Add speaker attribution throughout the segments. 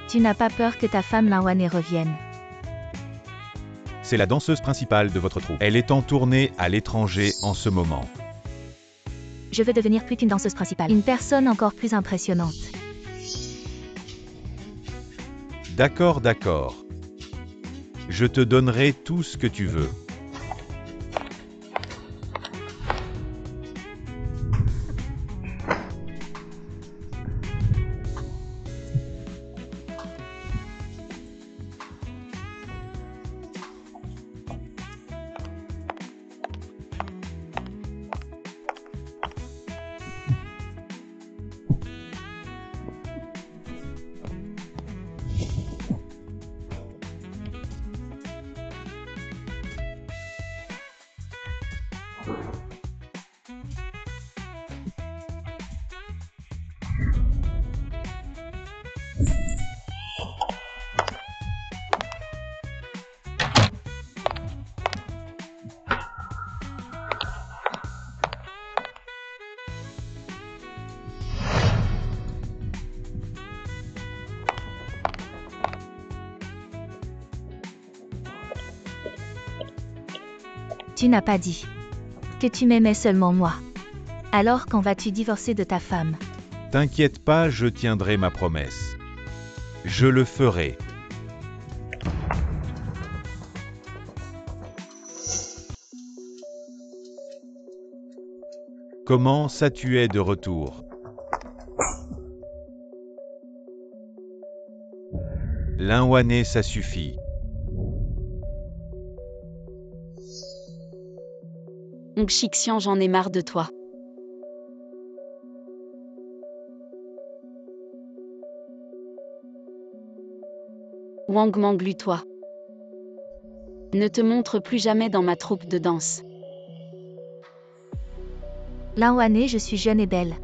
Speaker 1: Tu n'as pas peur que ta femme Lawane revienne?
Speaker 2: C'est la danseuse principale de votre troupe. Elle est en tournée à l'étranger en ce moment.
Speaker 1: Je veux devenir plus qu'une danseuse principale. Une personne encore plus impressionnante.
Speaker 2: D'accord, d'accord. Je te donnerai tout ce que tu veux.
Speaker 1: Tu n'as pas dit que tu m'aimais seulement moi. Alors quand vas-tu divorcer de ta femme?
Speaker 2: T'inquiète pas, je tiendrai ma promesse. Je le ferai. Comment ça tu es de retour? Lawane, ça suffit.
Speaker 3: Ongxixian, j'en ai marre de toi. Wang Manglu, toi. Ne te montre plus jamais dans ma troupe de danse.
Speaker 1: Lawane, je suis jeune et belle.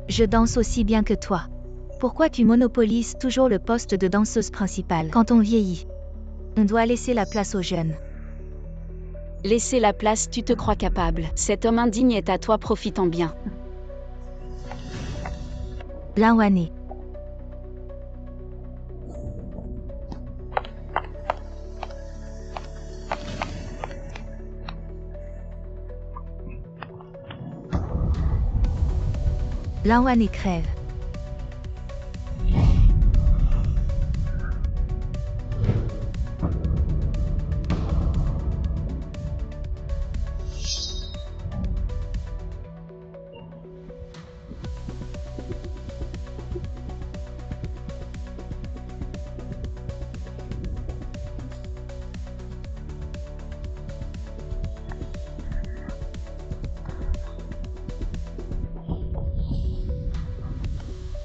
Speaker 1: Je danse aussi bien que toi. Pourquoi tu monopolises toujours le poste de danseuse principale? Quand on vieillit, on doit laisser la place aux jeunes.
Speaker 3: Laissez la place, tu te crois capable. Cet homme indigne est à toi, profitant bien.
Speaker 1: Lawane. Lawane crève.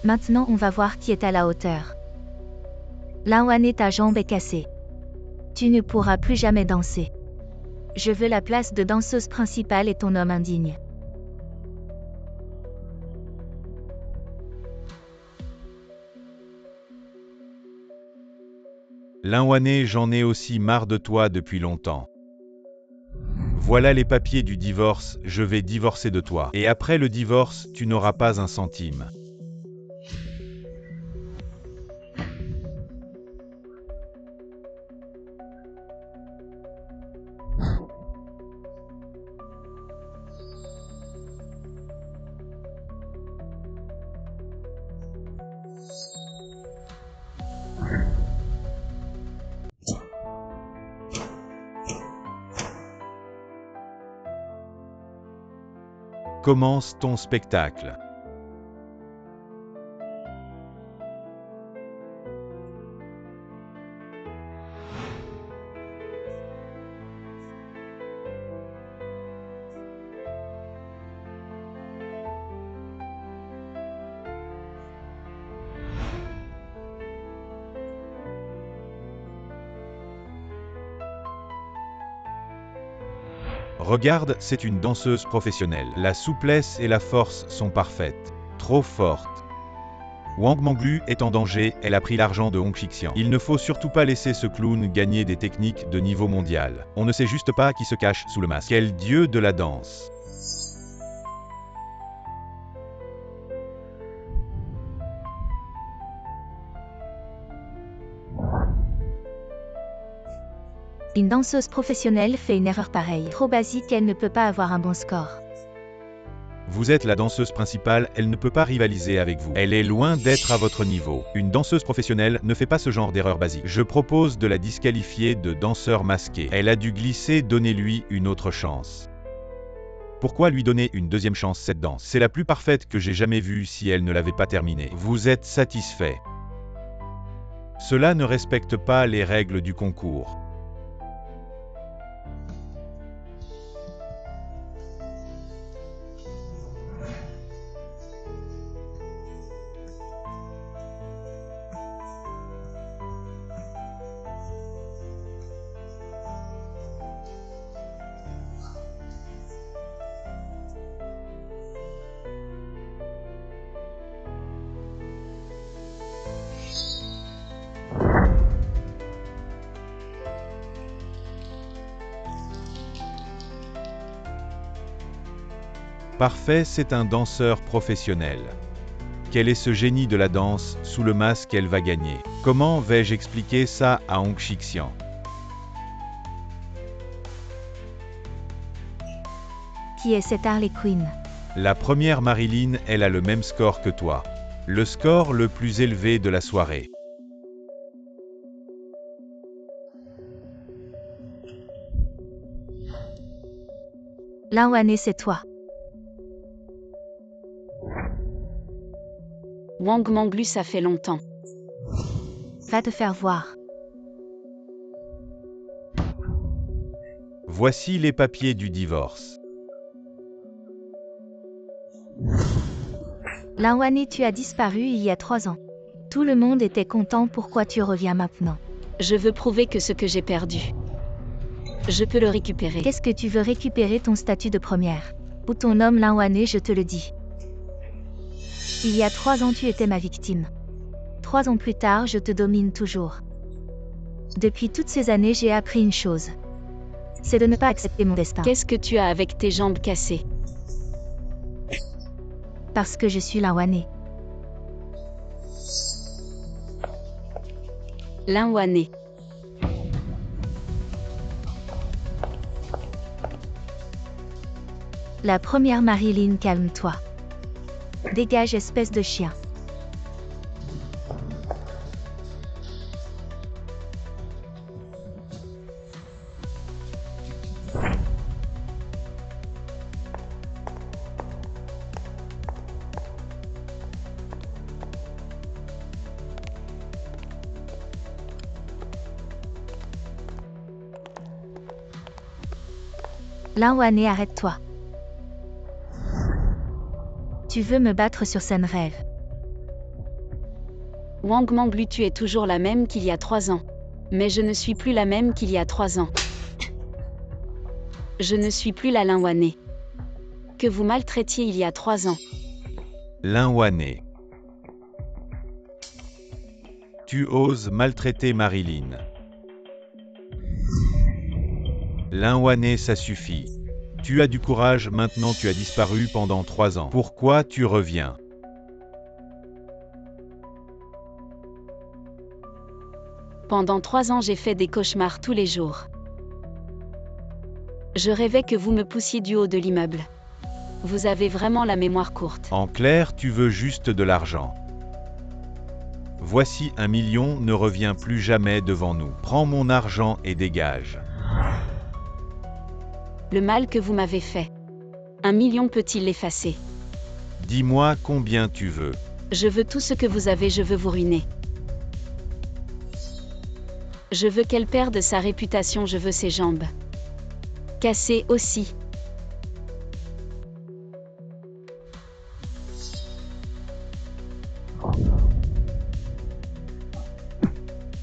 Speaker 1: Maintenant on va voir qui est à la hauteur. Lawane, ta jambe est cassée. Tu ne pourras plus jamais danser. Je veux la place de danseuse principale et ton homme indigne.
Speaker 2: Lawane, j'en ai aussi marre de toi depuis longtemps. Voilà les papiers du divorce, je vais divorcer de toi. Et après le divorce, tu n'auras pas un centime. Commence ton spectacle. Regarde, c'est une danseuse professionnelle. La souplesse et la force sont parfaites. Trop fortes. Wang Manglu est en danger, elle a pris l'argent de Ongxixian. Il ne faut surtout pas laisser ce clown gagner des techniques de niveau mondial. On ne sait juste pas qui se cache sous le masque. Quel dieu de la danse!
Speaker 1: Une danseuse professionnelle fait une erreur pareille. Trop basique, elle ne peut pas avoir un bon score.
Speaker 2: Vous êtes la danseuse principale, elle ne peut pas rivaliser avec vous. Elle est loin d'être à votre niveau. Une danseuse professionnelle ne fait pas ce genre d'erreur basique. Je propose de la disqualifier de danseur masqué. Elle a dû glisser, donnez-lui une autre chance. Pourquoi lui donner une deuxième chance cette danse? C'est la plus parfaite que j'ai jamais vue si elle ne l'avait pas terminée. Vous êtes satisfait. Cela ne respecte pas les règles du concours. Parfait, c'est un danseur professionnel. Quel est ce génie de la danse? Sous le masque, elle va gagner. Comment vais-je expliquer ça à Hong Xixian?
Speaker 1: Qui est cette Harley Quinn?
Speaker 2: La première Marilyn, elle a le même score que toi. Le score le plus élevé de la soirée.
Speaker 1: Lawane, c'est toi.
Speaker 3: Wang Manglu, ça fait longtemps.
Speaker 1: Va te faire voir.
Speaker 2: Voici les papiers du divorce.
Speaker 1: Lawane, tu as disparu il y a 3 ans. Tout le monde était content, pourquoi tu reviens maintenant?
Speaker 3: Je veux prouver que ce que j'ai perdu, je peux le récupérer.
Speaker 1: Qu'est-ce que tu veux récupérer? Ton statut de première. Ou ton homme Lawane, je te le dis. Il y a 3 ans tu étais ma victime. 3 ans plus tard je te domine toujours. Depuis toutes ces années j'ai appris une chose. C'est de ne pas accepter mon destin.
Speaker 3: Qu'est-ce que tu as avec tes jambes cassées?
Speaker 1: Parce que je suis Lawane.
Speaker 3: Lawane.
Speaker 1: La première Marilyn, calme-toi. Dégage, espèce de chien. Lawane, arrête-toi. Tu veux me battre sur scène? Rêve.
Speaker 3: Wang Manglu, tu es toujours la même qu'il y a 3 ans. Mais je ne suis plus la même qu'il y a 3 ans. Je ne suis plus la Lawane que vous maltraitiez il y a 3 ans.
Speaker 2: Lawane. Tu oses maltraiter Marilyn. Lawane, ça suffit. Tu as du courage, maintenant tu as disparu pendant 3 ans. Pourquoi tu reviens?
Speaker 3: Pendant 3 ans j'ai fait des cauchemars tous les jours. Je rêvais que vous me poussiez du haut de l'immeuble. Vous avez vraiment la mémoire courte.
Speaker 2: En clair, tu veux juste de l'argent. Voici 1 million, ne reviens plus jamais devant nous. Prends mon argent et dégage.
Speaker 3: Le mal que vous m'avez fait. 1 million peut-il l'effacer?
Speaker 2: Dis-moi combien tu veux.
Speaker 3: Je veux tout ce que vous avez, je veux vous ruiner. Je veux qu'elle perde sa réputation, je veux ses jambes cassées aussi.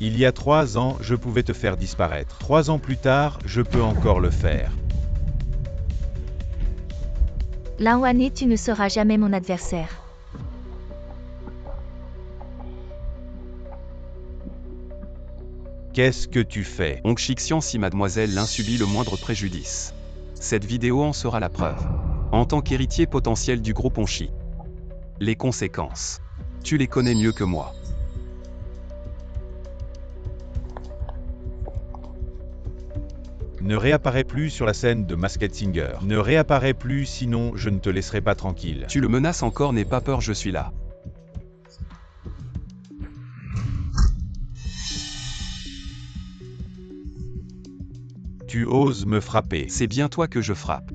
Speaker 2: Il y a 3 ans, je pouvais te faire disparaître. 3 ans plus tard, je peux encore le faire.
Speaker 1: Lawane, tu ne seras jamais mon adversaire.
Speaker 2: Qu'est-ce que tu fais?
Speaker 4: Hong Xixian, si mademoiselle Lin subit le moindre préjudice. Cette vidéo en sera la preuve. En tant qu'héritier potentiel du groupe Hongxi. Les conséquences. Tu les connais mieux que moi.
Speaker 2: Ne réapparais plus sur la scène de Masked Singer. Ne réapparais plus, sinon je ne te laisserai pas tranquille.
Speaker 4: Tu le menaces encore, n'aie pas peur, je suis là.
Speaker 2: Tu oses me frapper.
Speaker 4: C'est bien toi que je frappe.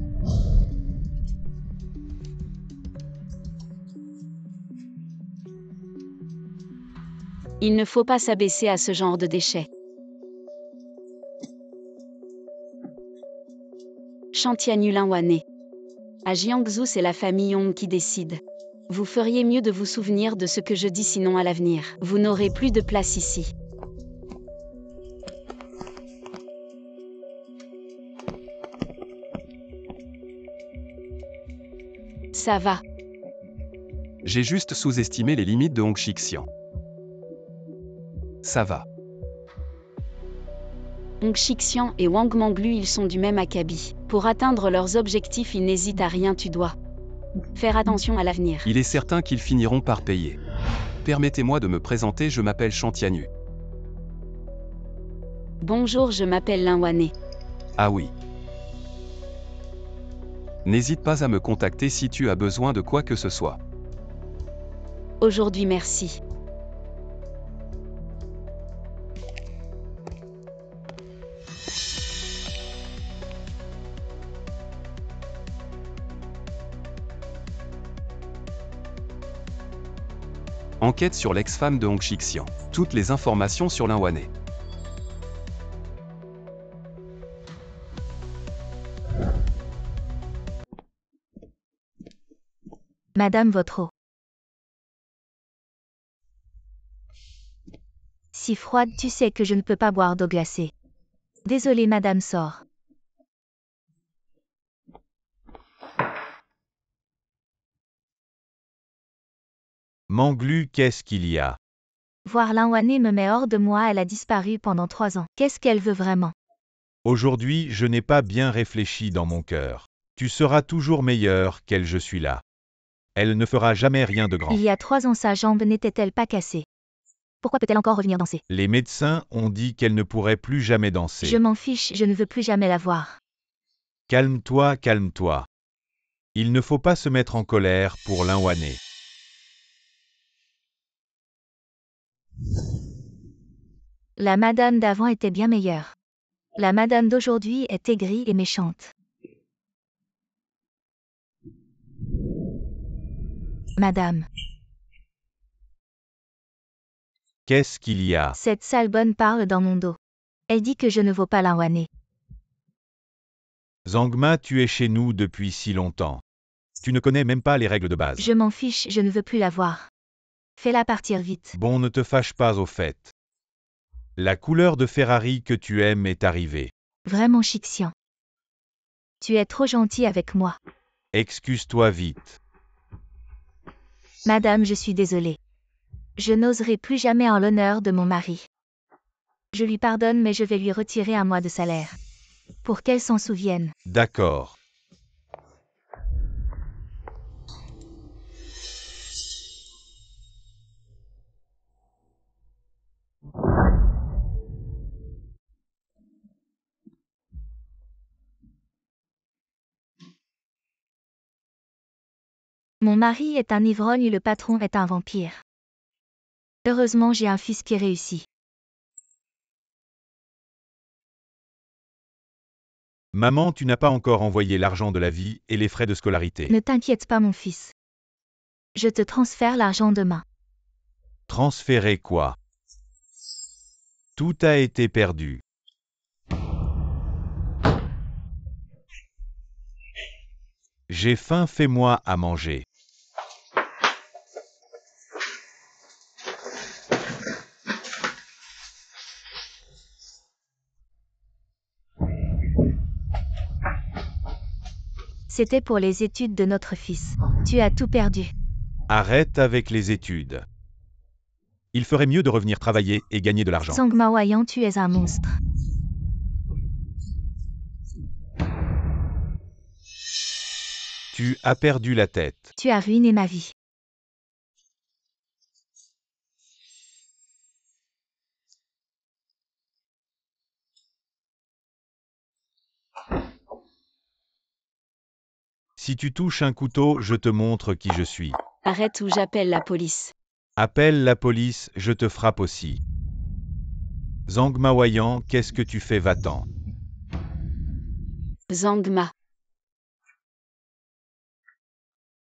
Speaker 3: Il ne faut pas s'abaisser à ce genre de déchets. Chantianu Linwane. À Jiangsu, c'est la famille Yong qui décide. Vous feriez mieux de vous souvenir de ce que je dis, sinon à l'avenir, vous n'aurez plus de place ici. Ça va.
Speaker 4: J'ai juste sous-estimé les limites de Hong Xixian. Ça va.
Speaker 3: Hong Xixian et Wang Manglu, ils sont du même acabit. Pour atteindre leurs objectifs, ils n'hésitent à rien, tu dois faire attention à l'avenir.
Speaker 4: Il est certain qu'ils finiront par payer. Permettez-moi de me présenter, je m'appelle Chantianu.
Speaker 3: Bonjour, je m'appelle Linwane.
Speaker 4: Ah oui. N'hésite pas à me contacter si tu as besoin de quoi que ce soit.
Speaker 3: Aujourd'hui, merci.
Speaker 4: Enquête sur l'ex-femme de Hong Xixian. Toutes les informations sur Linwane.
Speaker 1: Madame votre eau. Si froide, tu sais que je ne peux pas boire d'eau glacée. Désolée, madame sort.
Speaker 2: Manglu, qu'est-ce qu'il y a?
Speaker 1: Voir Linwane me met hors de moi, elle a disparu pendant 3 ans. Qu'est-ce qu'elle veut vraiment?
Speaker 2: Aujourd'hui, je n'ai pas bien réfléchi dans mon cœur. Tu seras toujours meilleur qu'elle, je suis là. Elle ne fera jamais rien de grand.
Speaker 1: Il y a 3 ans, sa jambe n'était-elle pas cassée? Pourquoi peut-elle encore revenir danser?
Speaker 2: Les médecins ont dit qu'elle ne pourrait plus jamais danser.
Speaker 1: Je m'en fiche, je ne veux plus jamais la voir.
Speaker 2: Calme-toi, calme-toi. Il ne faut pas se mettre en colère pour Linwane.
Speaker 1: La madame d'avant était bien meilleure. La madame d'aujourd'hui est aigrie et méchante. Madame.
Speaker 2: Qu'est-ce qu'il y a?
Speaker 1: Cette sale bonne parle dans mon dos. Elle dit que je ne vaux pas Linwane.
Speaker 2: Zangma, tu es chez nous depuis si longtemps. Tu ne connais même pas les règles de base.
Speaker 1: Je m'en fiche, je ne veux plus la voir. Fais-la partir vite.
Speaker 2: Bon, ne te fâche pas au fait. La couleur de Ferrari que tu aimes est arrivée.
Speaker 1: Vraiment Xixian. Tu es trop gentil avec moi.
Speaker 2: Excuse-toi vite.
Speaker 1: Madame, je suis désolée. Je n'oserai plus jamais en l'honneur de mon mari. Je lui pardonne, mais je vais lui retirer 1 mois de salaire. Pour qu'elle s'en souvienne.
Speaker 2: D'accord.
Speaker 1: Mon mari est un ivrogne et le patron est un vampire. Heureusement, j'ai un fils qui réussit.
Speaker 2: Maman, tu n'as pas encore envoyé l'argent de la vie et les frais de scolarité.
Speaker 1: Ne t'inquiète pas, mon fils. Je te transfère l'argent demain.
Speaker 2: Transférer quoi? Tout a été perdu. J'ai faim, fais-moi à manger.
Speaker 1: C'était pour les études de notre fils. Tu as tout perdu.
Speaker 2: Arrête avec les études. Il ferait mieux de revenir travailler et gagner de l'argent.
Speaker 1: Zangma Wayan, tu es un monstre.
Speaker 2: Tu as perdu la tête.
Speaker 1: Tu as ruiné ma vie.
Speaker 2: Si tu touches un couteau, je te montre qui je suis.
Speaker 3: Arrête ou j'appelle la police.
Speaker 2: Appelle la police, je te frappe aussi. Zhang Maoyan, qu'est-ce que tu fais, va-t'en.
Speaker 3: Zangma.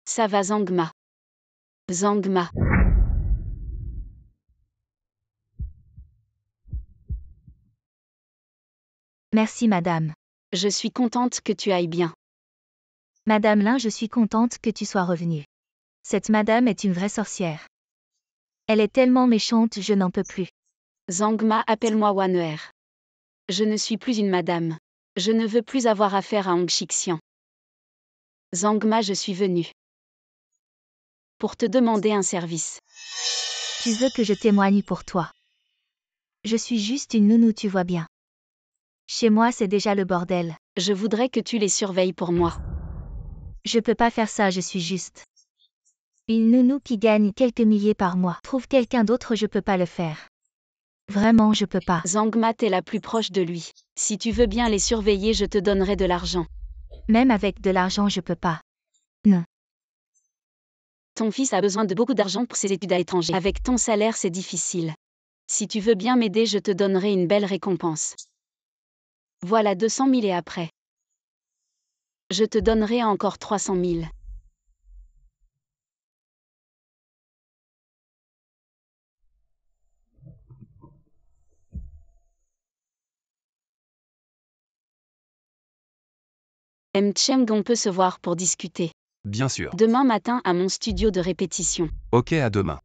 Speaker 3: Ça va Zangma. Zangma.
Speaker 1: Merci madame.
Speaker 3: Je suis contente que tu ailles bien.
Speaker 1: Madame Lin, je suis contente que tu sois revenue. Cette madame est une vraie sorcière. Elle est tellement méchante, je n'en peux plus.
Speaker 3: Zangma, appelle-moi Waner. Je ne suis plus une madame. Je ne veux plus avoir affaire à Hong Xixian. Zangma, je suis venue pour te demander un service.
Speaker 1: Tu veux que je témoigne pour toi? Je suis juste une nounou, tu vois bien. Chez moi, c'est déjà le bordel.
Speaker 3: Je voudrais que tu les surveilles pour moi.
Speaker 1: Je peux pas faire ça, je suis juste une nounou qui gagne quelques milliers par mois. Trouve quelqu'un d'autre, je peux pas le faire. Vraiment, je peux pas.
Speaker 3: Zangma, t'es la plus proche de lui. Si tu veux bien les surveiller, je te donnerai de l'argent.
Speaker 1: Même avec de l'argent, je peux pas. Non.
Speaker 3: Ton fils a besoin de beaucoup d'argent pour ses études à l'étranger. Avec ton salaire, c'est difficile. Si tu veux bien m'aider, je te donnerai une belle récompense. Voilà 200 000 et après. Je te donnerai encore 300 000. Cheng, on peut se voir pour discuter.
Speaker 4: Bien sûr.
Speaker 3: Demain matin à mon studio de répétition.
Speaker 4: Ok, à demain.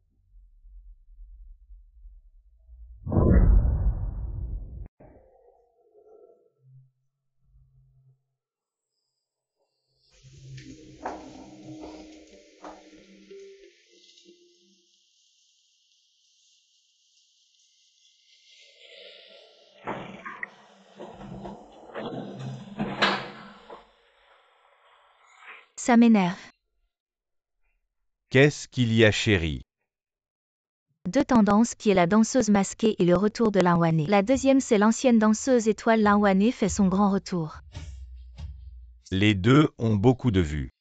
Speaker 1: Ça m'énerve.
Speaker 2: Qu'est-ce qu'il y a, chérie?
Speaker 1: Deux tendances qui est la danseuse masquée et le retour de Lin Wané. La deuxième, c'est l'ancienne danseuse étoile Lin Wané fait son grand retour.
Speaker 2: Les deux ont beaucoup de vues.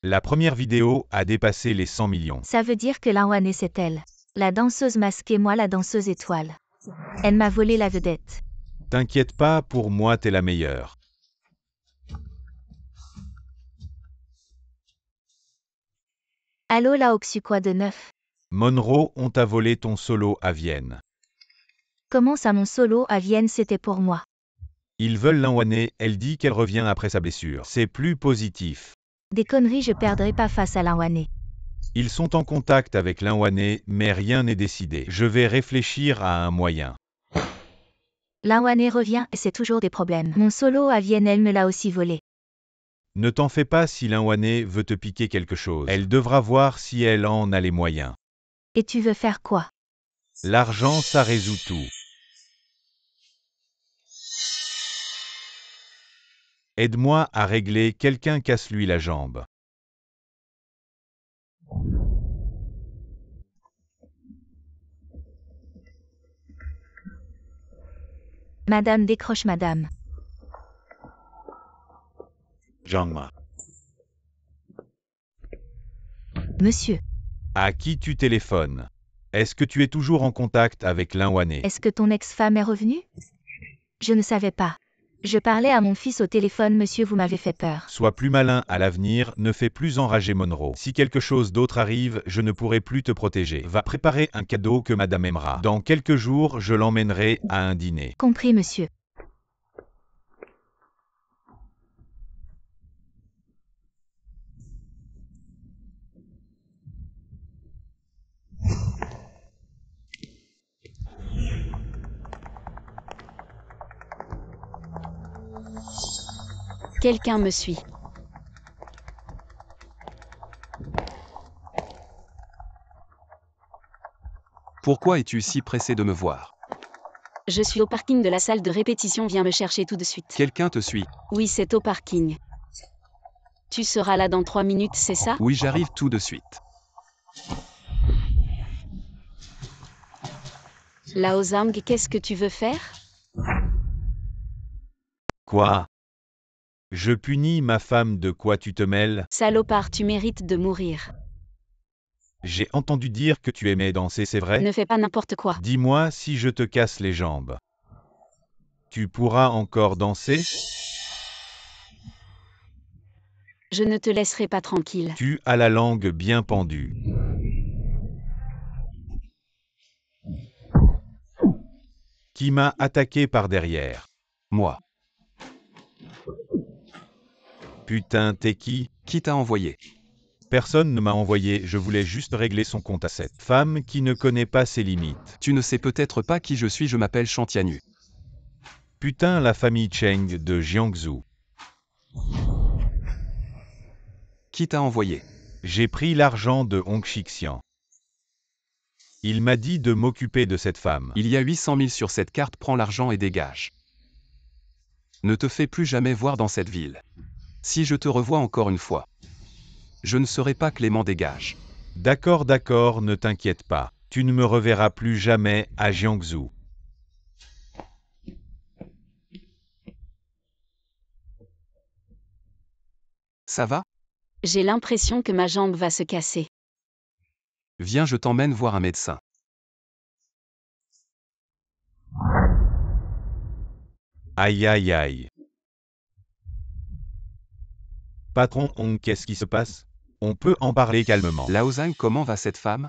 Speaker 2: La première vidéo a dépassé les 100 millions.
Speaker 1: Ça veut dire que Lin Wané, c'est elle. La danseuse masquée, moi la danseuse étoile. Elle m'a volé la vedette.
Speaker 2: T'inquiète pas, pour moi t'es la meilleure.
Speaker 1: Allô là, Oxu, quoi de neuf?
Speaker 2: Monroe, on t'a volé ton solo à Vienne.
Speaker 1: Comment ça, mon solo à Vienne, c'était pour moi?
Speaker 2: Ils veulent Lin Wané, elle dit qu'elle revient après sa blessure. C'est plus positif.
Speaker 1: Des conneries, je perdrai pas face à Lin Wané.
Speaker 2: Ils sont en contact avec Lin Wané, mais rien n'est décidé. Je vais réfléchir à un moyen.
Speaker 1: Lin Wané revient et c'est toujours des problèmes. Mon solo à Vienne, elle me l'a aussi volé.
Speaker 2: Ne t'en fais pas si Lin Wané veut te piquer quelque chose. Elle devra voir si elle en a les moyens.
Speaker 1: Et tu veux faire quoi?
Speaker 2: L'argent, ça résout tout. Aide-moi à régler, quelqu'un casse-lui la jambe.
Speaker 1: Madame, décroche madame.
Speaker 2: Zhangma.
Speaker 1: Monsieur,
Speaker 2: À qui tu téléphones? Est-ce que tu es toujours en contact avec Lin Wané?
Speaker 1: est-ce que ton ex-femme est revenue? Je ne savais pas. Je parlais à mon fils au téléphone, monsieur, vous m'avez fait peur.
Speaker 2: Sois plus malin à l'avenir, ne fais plus enrager Monroe. Si quelque chose d'autre arrive, je ne pourrai plus te protéger. Va préparer un cadeau que madame aimera. Dans quelques jours, je l'emmènerai à un dîner.
Speaker 1: Compris, monsieur.
Speaker 3: Quelqu'un me suit.
Speaker 4: Pourquoi es-tu si pressé de me voir?
Speaker 3: Je suis au parking de la salle de répétition, viens me chercher tout de suite.
Speaker 4: Quelqu'un te suit?
Speaker 3: Oui, c'est au parking. Tu seras là dans 3 minutes, c'est ça?
Speaker 4: Oui, j'arrive tout de suite.
Speaker 3: Lao Zhang, qu'est-ce que tu veux faire?
Speaker 2: Quoi? Je punis ma femme, de quoi tu te mêles?
Speaker 3: Salopard, tu mérites de mourir.
Speaker 2: J'ai entendu dire que tu aimais danser, c'est vrai?
Speaker 3: Ne fais pas n'importe quoi.
Speaker 2: Dis-moi si je te casse les jambes. Tu pourras encore danser?
Speaker 3: Je ne te laisserai pas tranquille.
Speaker 2: Tu as la langue bien pendue. Qui m'a attaqué par derrière?
Speaker 4: Moi.
Speaker 2: Putain, t'es qui?
Speaker 4: Qui t'a envoyé?
Speaker 2: Personne ne m'a envoyé, je voulais juste régler son compte à cette femme qui ne connaît pas ses limites.
Speaker 4: Tu ne sais peut-être pas qui je suis, je m'appelle Chantianu.
Speaker 2: Putain, la famille Cheng de Jiangsu.
Speaker 4: Qui t'a envoyé?
Speaker 2: J'ai pris l'argent de Hong Xixian. Il m'a dit de m'occuper de cette femme.
Speaker 4: Il y a 800 000 sur cette carte, prends l'argent et dégage. Ne te fais plus jamais voir dans cette ville. Si je te revois encore une fois, je ne serai pas clément, dégage.
Speaker 2: D'accord, d'accord, ne t'inquiète pas. Tu ne me reverras plus jamais à Jiangsu.
Speaker 4: Ça va?
Speaker 3: J'ai l'impression que ma jambe va se casser.
Speaker 4: Viens, je t'emmène voir un médecin.
Speaker 2: Aïe aïe aïe. Patron Hong, qu'est-ce qui se passe? On peut en parler calmement.
Speaker 4: Lao Zhang, comment va cette femme?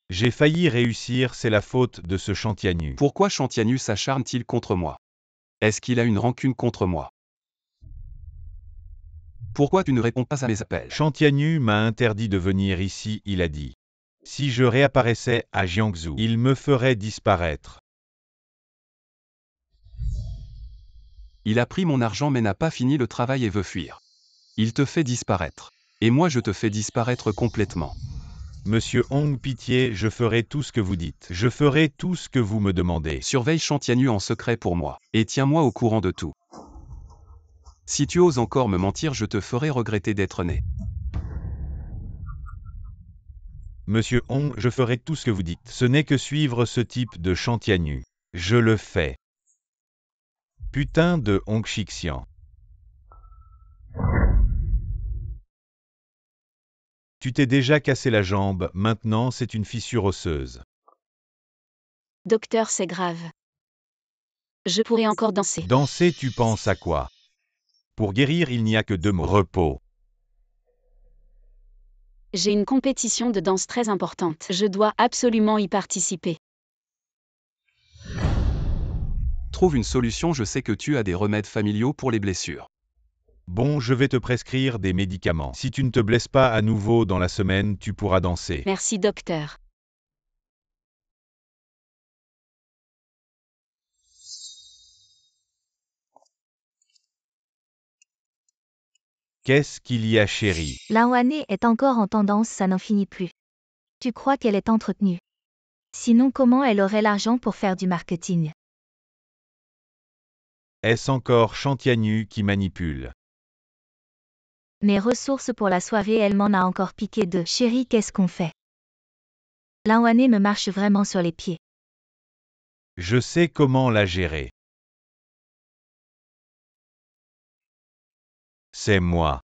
Speaker 2: J'ai failli réussir, c'est la faute de ce Chantianu.
Speaker 4: Pourquoi Chantianu s'acharne-t-il contre moi? Est-ce qu'il a une rancune contre moi? Pourquoi tu ne réponds pas à mes appels?
Speaker 2: Chantianu m'a interdit de venir ici, il a dit. Si je réapparaissais à Jiangsu, il me ferait disparaître.
Speaker 4: Il a pris mon argent mais n'a pas fini le travail et veut fuir. Il te fait disparaître. Et moi je te fais disparaître complètement.
Speaker 2: Monsieur Hong, pitié, je ferai tout ce que vous dites. Je ferai tout ce que vous me demandez.
Speaker 4: Surveille Chantianu en secret pour moi, et tiens-moi au courant de tout. Si tu oses encore me mentir, je te ferai regretter d'être né.
Speaker 2: Monsieur Hong, je ferai tout ce que vous dites. Ce n'est que suivre ce type de Chantianu. Je le fais. Putain de Hong Xixian. Tu t'es déjà cassé la jambe, maintenant c'est une fissure osseuse.
Speaker 3: Docteur, c'est grave. Je pourrais encore danser.
Speaker 2: Danser, tu penses à quoi? Pour guérir, il n'y a que deux mots. Repos.
Speaker 3: J'ai une compétition de danse très importante. Je dois absolument y participer.
Speaker 4: Trouve une solution, je sais que tu as des remèdes familiaux pour les blessures.
Speaker 2: Bon, je vais te prescrire des médicaments. Si tu ne te blesses pas à nouveau dans la semaine, tu pourras danser.
Speaker 3: Merci, docteur.
Speaker 2: Qu'est-ce qu'il y a, chérie?
Speaker 1: La Wanné est encore en tendance, ça n'en finit plus. Tu crois qu'elle est entretenue? Sinon, comment elle aurait l'argent pour faire du marketing?
Speaker 2: Est-ce encore Chantianu qui manipule?
Speaker 1: Mes ressources pour la soirée, elle m'en a encore piqué deux. Chérie, qu'est-ce qu'on fait? La Wanné me marche vraiment sur les pieds.
Speaker 2: Je sais comment la gérer. C'est moi.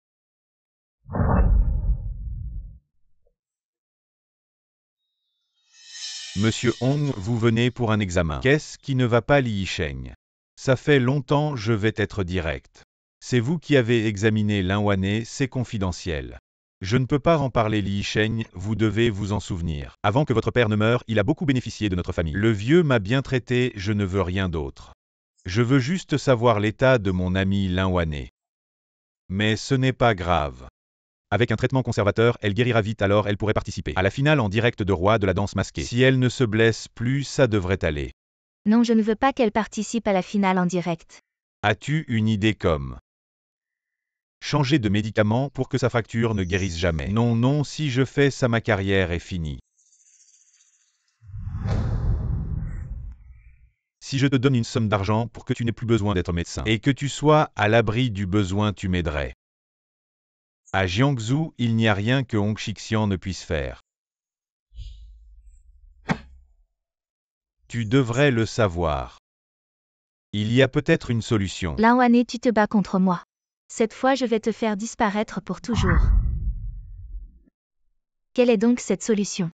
Speaker 2: Monsieur Hong, vous venez pour un examen. Qu'est-ce qui ne va pas, Li Sheng? Ça fait longtemps, je vais être direct. C'est vous qui avez examiné Linwanné, c'est confidentiel. Je ne peux pas en parler, Li Sheng, vous devez vous en souvenir. Avant que votre père ne meure, il a beaucoup bénéficié de notre famille. Le vieux m'a bien traité, je ne veux rien d'autre. Je veux juste savoir l'état de mon ami Linwanné. Mais ce n'est pas grave. Avec un traitement conservateur, elle guérira vite, alors elle pourrait participer à la finale en direct de Roi de la danse masquée. Si elle ne se blesse plus, ça devrait aller.
Speaker 1: Non, je ne veux pas qu'elle participe à la finale en direct.
Speaker 2: As-tu une idée comme changer de médicament pour que sa fracture ne guérisse jamais? Non, non, si je fais ça, ma carrière est finie. Si je te donne une somme d'argent pour que tu n'aies plus besoin d'être médecin et que tu sois à l'abri du besoin, tu m'aiderais. À Jiangsu, il n'y a rien que Hong Xixian ne puisse faire. Tu devrais le savoir. Il y a peut-être une solution.
Speaker 1: Laouane, tu te bats contre moi. Cette fois je vais te faire disparaître pour toujours. Quelle est donc cette solution?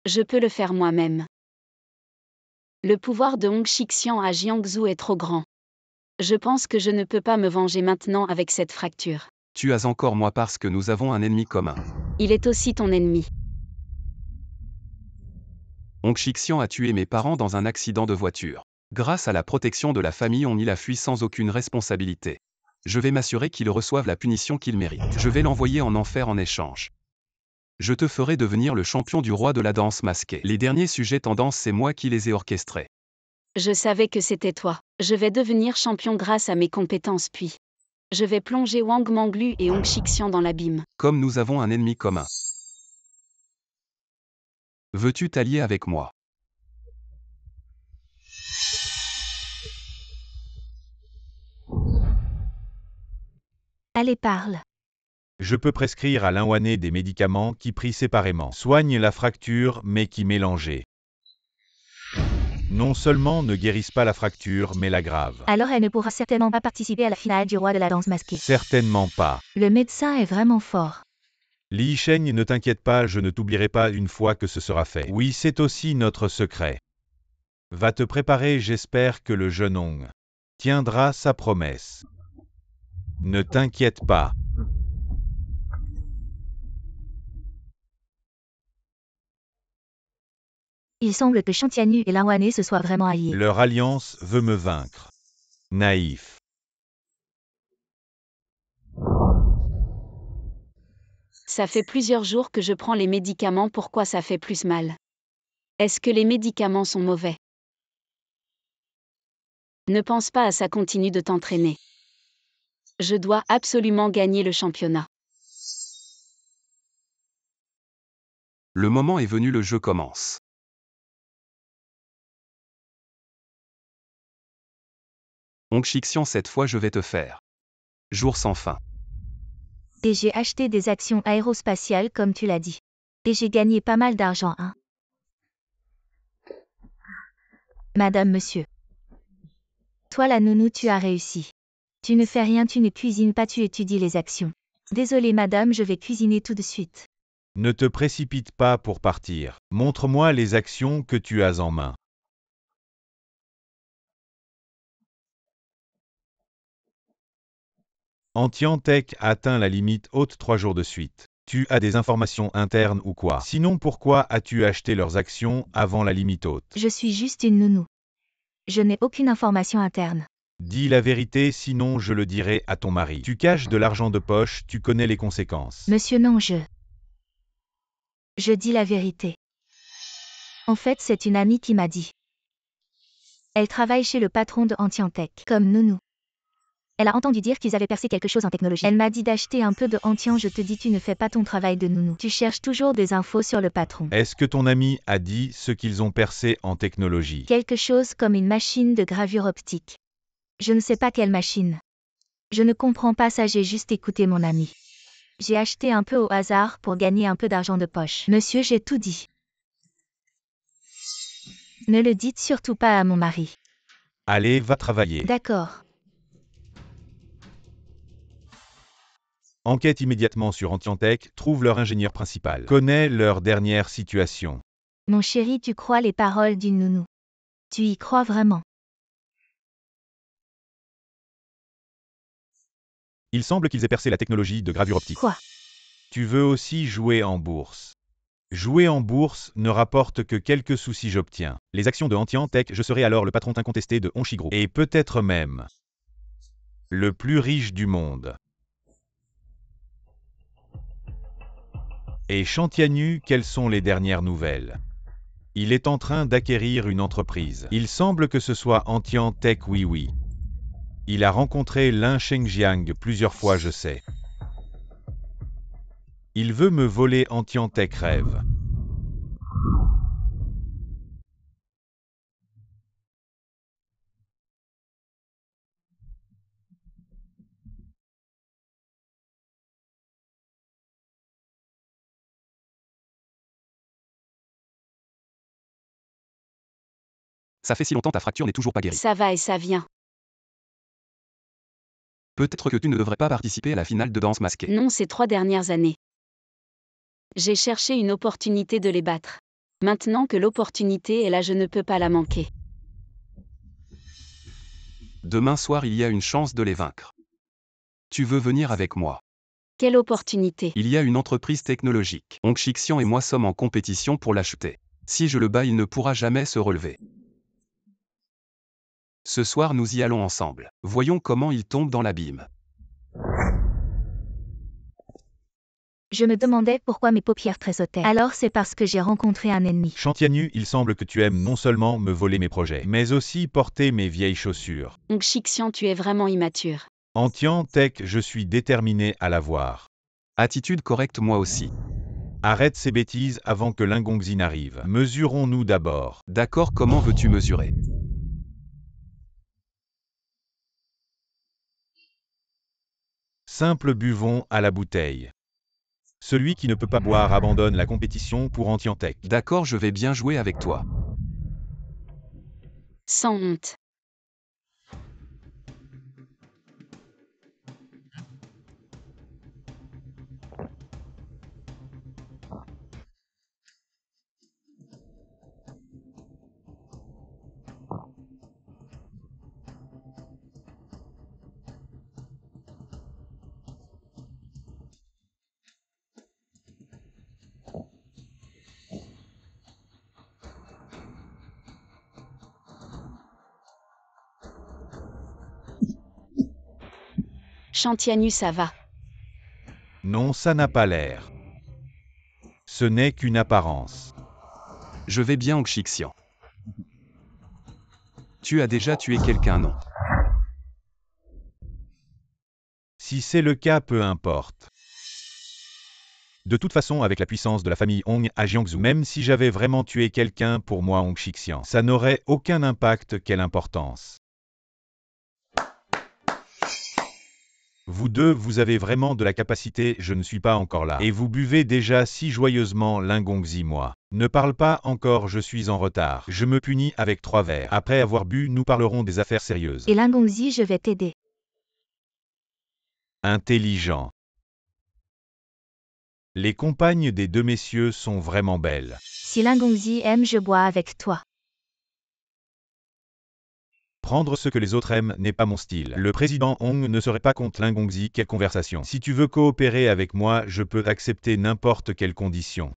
Speaker 3: Je peux le faire moi-même. Le pouvoir de Hong Xixian à Jiangsu est trop grand. Je pense que je ne peux pas me venger maintenant avec cette fracture.
Speaker 4: Tu as encore moi parce que nous avons un ennemi commun.
Speaker 3: Il est aussi ton ennemi.
Speaker 4: Hong Xixian a tué mes parents dans un accident de voiture. Grâce à la protection de la famille, il a fui sans aucune responsabilité. Je vais m'assurer qu'il reçoive la punition qu'il mérite. Je vais l'envoyer en enfer en échange. Je te ferai devenir le champion du roi de la danse masquée. Les derniers sujets tendances, c'est moi qui les ai orchestrés.
Speaker 3: Je savais que c'était toi. Je vais devenir champion grâce à mes compétences puis. Je vais plonger Wang Manglu et Hong Xixian dans l'abîme.
Speaker 4: Comme nous avons un ennemi commun. Veux-tu t'allier avec moi?
Speaker 1: Allez, parle.
Speaker 2: Je peux prescrire à Laouane des médicaments qui, pris séparément, soignent la fracture mais qui, mélangés, non seulement ne guérissent pas la fracture mais l'aggravent.
Speaker 1: Alors elle ne pourra certainement pas participer à la finale du roi de la danse masquée.
Speaker 2: Certainement pas.
Speaker 1: Le médecin est vraiment fort.
Speaker 2: Li Sheng, ne t'inquiète pas, je ne t'oublierai pas une fois que ce sera fait. Oui, c'est aussi notre secret. Va te préparer, j'espère que le jeune Hong tiendra sa promesse. Ne t'inquiète pas.
Speaker 1: Il semble que Chantianu et Laouane se soient vraiment alliés.
Speaker 2: Leur alliance veut me vaincre. Naïf.
Speaker 3: Ça fait plusieurs jours que je prends les médicaments, pourquoi ça fait plus mal? Est-ce que les médicaments sont mauvais? Ne pense pas à ça, continue de t'entraîner. Je dois absolument gagner le championnat.
Speaker 4: Le moment est venu, le jeu commence. Hong Xixian, cette fois je vais te faire. Jour sans fin.
Speaker 1: Et j'ai acheté des actions aérospatiales comme tu l'as dit. Et j'ai gagné pas mal d'argent, hein. Madame, monsieur. Toi la nounou, tu as réussi. Tu ne fais rien, tu ne cuisines pas, tu étudies les actions. Désolée madame, je vais cuisiner tout de suite.
Speaker 2: Ne te précipite pas pour partir. Montre-moi les actions que tu as en main. Antiantech atteint la limite haute 3 jours de suite. Tu as des informations internes ou quoi? Sinon, pourquoi as-tu acheté leurs actions avant la limite haute?
Speaker 1: Je suis juste une nounou. Je n'ai aucune information interne.
Speaker 2: Dis la vérité, sinon je le dirai à ton mari. Tu caches de l'argent de poche, tu connais les conséquences.
Speaker 1: Monsieur, non, Je dis la vérité. En fait, c'est une amie qui m'a dit. Elle travaille chez le patron de Antiantech, comme nounou. Elle a entendu dire qu'ils avaient percé quelque chose en technologie. Elle m'a dit d'acheter un peu de Antian, je te dis tu ne fais pas ton travail de nounou. Tu cherches toujours des infos sur le patron.
Speaker 2: Est-ce que ton ami a dit ce qu'ils ont percé en technologie?
Speaker 1: Quelque chose comme une machine de gravure optique. Je ne sais pas quelle machine. Je ne comprends pas ça, j'ai juste écouté mon ami. J'ai acheté un peu au hasard pour gagner un peu d'argent de poche. Monsieur, j'ai tout dit. Ne le dites surtout pas à mon mari.
Speaker 2: Allez, va travailler.
Speaker 1: D'accord.
Speaker 2: Enquête immédiatement sur Antiantech, trouve leur ingénieur principal. Connais leur dernière situation.
Speaker 1: Mon chéri, tu crois les paroles d'une nounou. Tu y crois vraiment.
Speaker 2: Il semble qu'ils aient percé la technologie de gravure optique.
Speaker 1: Quoi?
Speaker 2: Tu veux aussi jouer en bourse. Jouer en bourse ne rapporte que quelques sous si j'obtiens les actions de Antiantech, je serai alors le patron incontesté de Hongxi Group. Et peut-être même le plus riche du monde. Et Chantianu, quelles sont les dernières nouvelles? Il est en train d'acquérir une entreprise. Il semble que ce soit Antiantech, oui. Il a rencontré Lin Shengjiang plusieurs fois, je sais. Il veut me voler Antiantech, rêve.
Speaker 4: Ça fait si longtemps ta fracture n'est toujours pas guérie.
Speaker 3: Ça va et ça vient.
Speaker 4: Peut-être que tu ne devrais pas participer à la finale de danse masquée.
Speaker 3: Non, ces 3 dernières années. J'ai cherché une opportunité de les battre. Maintenant que l'opportunité est là, je ne peux pas la manquer.
Speaker 4: Demain soir, il y a une chance de les vaincre. Tu veux venir avec moi?
Speaker 3: Quelle opportunité?
Speaker 4: Il y a une entreprise technologique. Hong Xixian et moi sommes en compétition pour l'acheter. Si je le bats, il ne pourra jamais se relever. Ce soir, nous y allons ensemble. Voyons comment il tombe dans l'abîme.
Speaker 1: Je me demandais pourquoi mes paupières tressautaient. Alors c'est parce que j'ai rencontré un ennemi.
Speaker 2: Chantianu, il semble que tu aimes non seulement me voler mes projets, mais aussi porter mes vieilles chaussures.
Speaker 3: Hong Xixian, tu es vraiment immature.
Speaker 2: En Tian-Tech, je suis déterminé à l'avoir.
Speaker 4: Attitude correcte moi aussi.
Speaker 2: Arrête ces bêtises avant que Lingongzi n'arrive. Mesurons-nous d'abord.
Speaker 4: D'accord, comment veux-tu mesurer?
Speaker 2: Simple, buvons à la bouteille. Celui qui ne peut pas boire abandonne la compétition pour Antiantech.
Speaker 4: D'accord, je vais bien jouer avec toi.
Speaker 3: Sans honte. Chantianu, ça va.
Speaker 2: Non, ça n'a pas l'air. Ce n'est qu'une apparence.
Speaker 4: Je vais bien, Hong Xixian. Tu as déjà tué quelqu'un, non?
Speaker 2: Si c'est le cas, peu importe. De toute façon, avec la puissance de la famille Hong à Jiangsu, même si j'avais vraiment tué quelqu'un, pour moi Hong Xixian, ça n'aurait aucun impact. Quelle importance. Vous deux, vous avez vraiment de la capacité, je ne suis pas encore là. Et vous buvez déjà si joyeusement, Lingongzi, moi. Ne parle pas encore, je suis en retard. Je me punis avec 3 verres. Après avoir bu, nous parlerons des affaires sérieuses.
Speaker 1: Et Lingongzi, je vais t'aider.
Speaker 2: Intelligent. Les compagnes des deux messieurs sont vraiment belles.
Speaker 1: Si Lingongzi aime, je bois avec toi.
Speaker 2: Prendre ce que les autres aiment n'est pas mon style. Le président Hong ne serait pas contre Lingongzi. Quelle conversation. Si tu veux coopérer avec moi, je peux accepter n'importe quelle condition.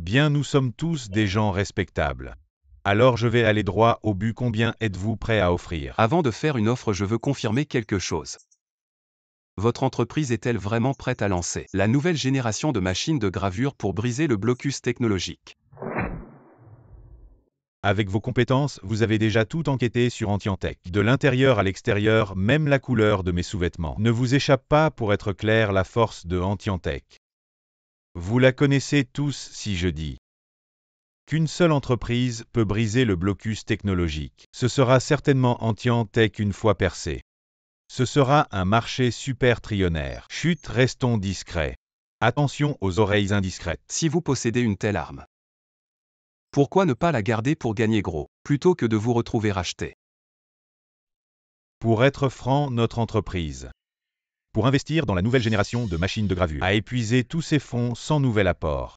Speaker 2: Bien, nous sommes tous des gens respectables. Alors je vais aller droit au but. Combien êtes-vous prêt à offrir?
Speaker 4: Avant de faire une offre, je veux confirmer quelque chose. Votre entreprise est-elle vraiment prête à lancer la nouvelle génération de machines de gravure pour briser le blocus technologique?
Speaker 2: Avec vos compétences, vous avez déjà tout enquêté sur Antiantech. De l'intérieur à l'extérieur, même la couleur de mes sous-vêtements ne vous échappe pas. Pour être clair, la force de Antiantech. Vous la connaissez tous si je dis qu'une seule entreprise peut briser le blocus technologique. Ce sera certainement Antiantech une fois percé. Ce sera un marché super trillionnaire. Chut, restons discrets. Attention aux oreilles indiscrètes.
Speaker 4: Si vous possédez une telle arme, pourquoi ne pas la garder pour gagner gros, plutôt que de vous retrouver racheté?
Speaker 2: Pour être franc, notre entreprise, pour investir dans la nouvelle génération de machines de gravure, a épuisé tous ses fonds sans nouvel apport.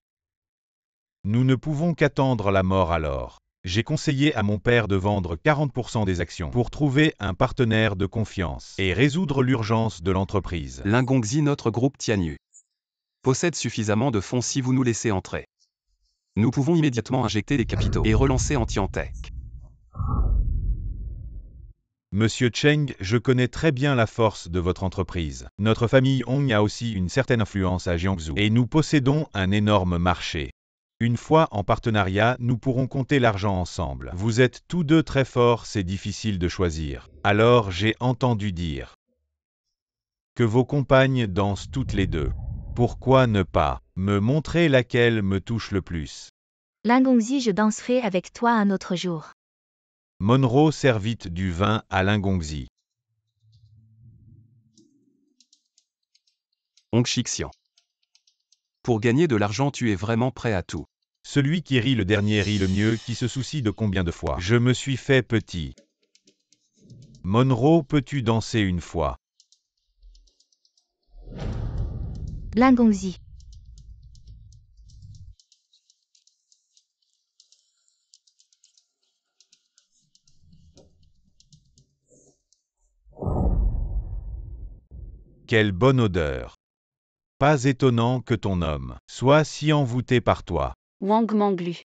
Speaker 2: Nous ne pouvons qu'attendre la mort alors. J'ai conseillé à mon père de vendre 40% des actions pour trouver un partenaire de confiance et résoudre l'urgence de l'entreprise.
Speaker 4: Lingongzi, notre groupe Tianyu, possède suffisamment de fonds. Si vous nous laissez entrer, nous pouvons immédiatement injecter des capitaux et relancer Antiantech.
Speaker 2: Monsieur Cheng, je connais très bien la force de votre entreprise. Notre famille Hong a aussi une certaine influence à Jiangsu et nous possédons un énorme marché. Une fois en partenariat, nous pourrons compter l'argent ensemble. Vous êtes tous deux très forts, c'est difficile de choisir. Alors j'ai entendu dire que vos compagnes dansent toutes les deux. Pourquoi ne pas me montrer laquelle me touche le plus?
Speaker 1: Lingongzi, je danserai avec toi un autre jour.
Speaker 2: Monroe servit du vin à Lingongzi.
Speaker 4: Hong Xixian. Pour gagner de l'argent, tu es vraiment prêt à tout.
Speaker 2: Celui qui rit le dernier rit le mieux, qui se soucie de combien de fois je me suis fait petit. Monroe, peux-tu danser une fois?
Speaker 1: Lingongzi.
Speaker 2: Quelle bonne odeur! Pas étonnant que ton homme soit si envoûté par toi.
Speaker 3: Wang Manglu.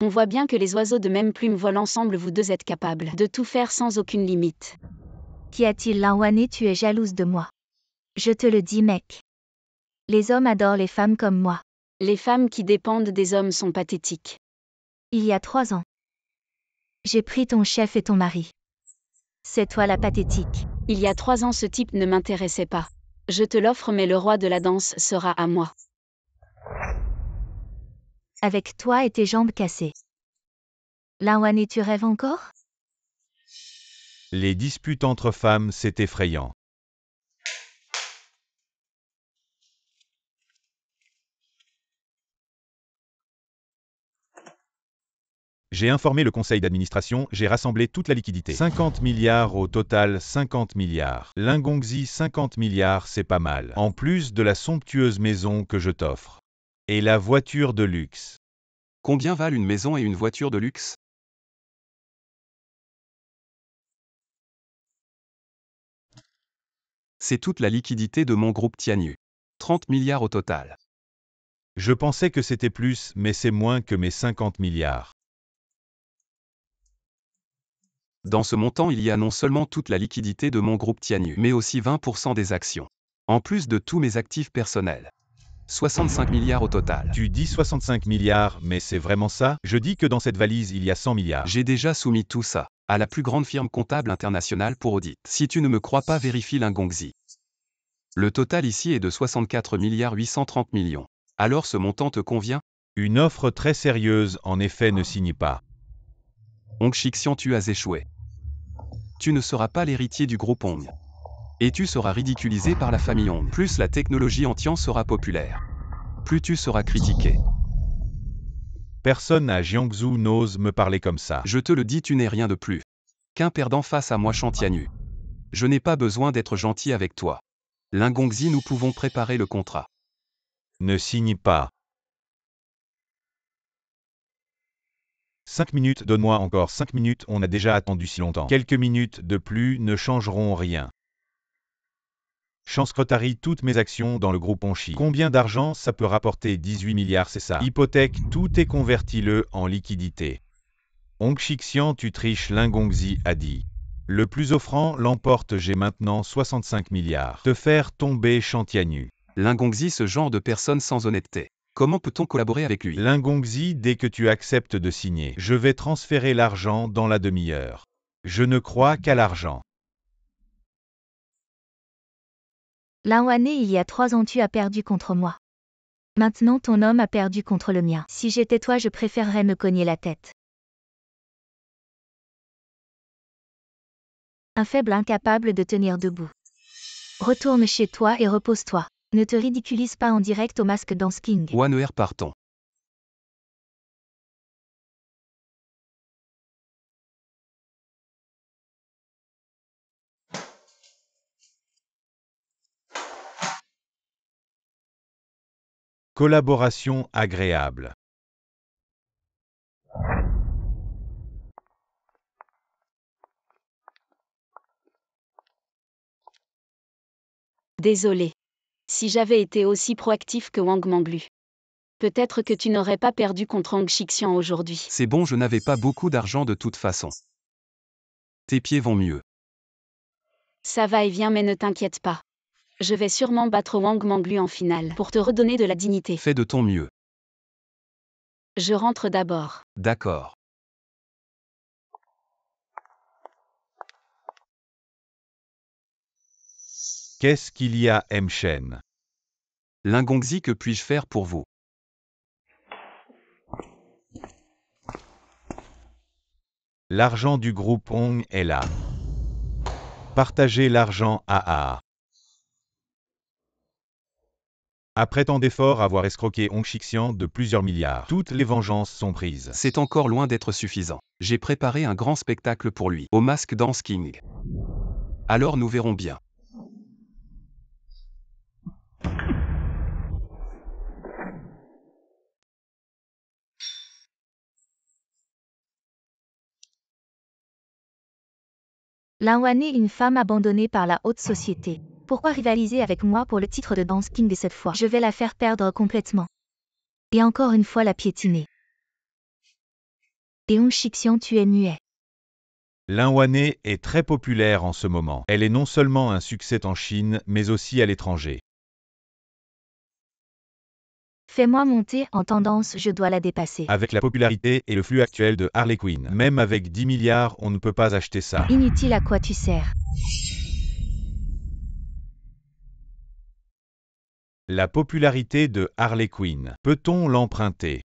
Speaker 3: On voit bien que les oiseaux de même plume volent ensemble, vous deux êtes capables de tout faire sans aucune limite.
Speaker 1: Qu'y a-t-il, Lan Wanné, tu es jalouse de moi. Je te le dis, mec. Les hommes adorent les femmes comme moi.
Speaker 3: Les femmes qui dépendent des hommes sont pathétiques.
Speaker 1: Il y a 3 ans. J'ai pris ton chef et ton mari. C'est toi la pathétique.
Speaker 3: Il y a 3 ans, ce type ne m'intéressait pas. Je te l'offre, mais le roi de la danse sera à moi.
Speaker 1: Avec toi et tes jambes cassées. Lan Wanné, tu rêves encore?
Speaker 2: Les disputes entre femmes, c'est effrayant. J'ai informé le conseil d'administration, j'ai rassemblé toute la liquidité. 50 milliards au total, 50 milliards. Lingongzi, 50 milliards, c'est pas mal. En plus de la somptueuse maison que je t'offre. Et la voiture de luxe.
Speaker 4: Combien valent une maison et une voiture de luxe? C'est toute la liquidité de mon groupe Tianyu. 30 milliards au total.
Speaker 2: Je pensais que c'était plus, mais c'est moins que mes 50 milliards.
Speaker 4: Dans ce montant, il y a non seulement toute la liquidité de mon groupe Tianyu, mais aussi 20% des actions. En plus de tous mes actifs personnels. 65 milliards au total.
Speaker 2: Tu dis 65 milliards, mais c'est vraiment ça? Je dis que dans cette valise, il y a 100 milliards.
Speaker 4: J'ai déjà soumis tout ça à la plus grande firme comptable internationale pour audit. Si tu ne me crois pas, vérifie Lingongzi. Le total ici est de 64 milliards 830 millions. Alors ce montant te convient?
Speaker 2: Une offre très sérieuse, en effet, ne signe pas.
Speaker 4: Hong Xixian, tu as échoué. Tu ne seras pas l'héritier du groupe Hong. Et tu seras ridiculisé par la famille Hong. Plus la technologie Antian sera populaire, plus tu seras critiqué.
Speaker 2: Personne à Jiangsu n'ose me parler comme ça.
Speaker 4: Je te le dis, tu n'es rien de plus qu'un perdant face à moi, Tianyu. Je n'ai pas besoin d'être gentil avec toi. Lingongzi, nous pouvons préparer le contrat.
Speaker 2: Ne signe pas. 5 minutes, donne-moi encore 5 minutes, on a déjà attendu si longtemps. Quelques minutes de plus ne changeront rien. Chanscrotarie toutes mes actions dans le groupe Onchi. Combien d'argent ça peut rapporter? 18 milliards, c'est ça. Hypothèque, tout est converti-le en liquidité. Hong Xixian, tu triches, Lingongzi a dit. Le plus offrant l'emporte, j'ai maintenant 65 milliards. Te faire tomber, Tianyu.
Speaker 4: Lingongzi, ce genre de personne sans honnêteté. Comment peut-on collaborer avec lui?
Speaker 2: Lingongzi, dès que tu acceptes de signer, je vais transférer l'argent dans la demi-heure. Je ne crois qu'à l'argent.
Speaker 1: Lan Wanné, il y a 3 ans, tu as perdu contre moi. Maintenant, ton homme a perdu contre le mien. Si j'étais toi, je préférerais me cogner la tête. Un faible incapable de tenir debout. Retourne chez toi et repose-toi. Ne te ridiculise pas en direct au Mask Dance King.
Speaker 4: One partons.
Speaker 2: Collaboration agréable.
Speaker 3: Désolé. Si j'avais été aussi proactif que Wang Manglu. Peut-être que tu n'aurais pas perdu contre Hong Xixian aujourd'hui.
Speaker 4: C'est bon, je n'avais pas beaucoup d'argent de toute façon. Tes pieds vont mieux.
Speaker 3: Ça va et vient, mais ne t'inquiète pas. Je vais sûrement battre Wang Manglu en finale pour te redonner de la dignité.
Speaker 4: Fais de ton mieux.
Speaker 3: Je rentre d'abord.
Speaker 4: D'accord.
Speaker 2: Qu'est-ce qu'il y a, Mchen?
Speaker 4: Lingongzi, que puis-je faire pour vous?
Speaker 2: L'argent du groupe Hong est là. Partagez l'argent à. Après tant d'efforts avoir escroqué Hong Xixian de plusieurs milliards, toutes les vengeances sont prises.
Speaker 4: C'est encore loin d'être suffisant. J'ai préparé un grand spectacle pour lui, au Mask Dance King. Alors nous verrons bien.
Speaker 1: Lan Wan est une femme abandonnée par la haute société. Pourquoi rivaliser avec moi pour le titre de Dance King cette fois? Je vais la faire perdre complètement. Et encore une fois la piétiner. Et Hong Xixian, tu es muet.
Speaker 2: Lan Wanné est très populaire en ce moment. Elle est non seulement un succès en Chine, mais aussi à l'étranger.
Speaker 1: Fais-moi monter en tendance, je dois la dépasser.
Speaker 2: Avec la popularité et le flux actuel de Harley Quinn, même avec 10 milliards, on ne peut pas acheter ça.
Speaker 1: Inutile, à quoi tu sers?
Speaker 2: La popularité de Harley Quinn. Peut-on l'emprunter?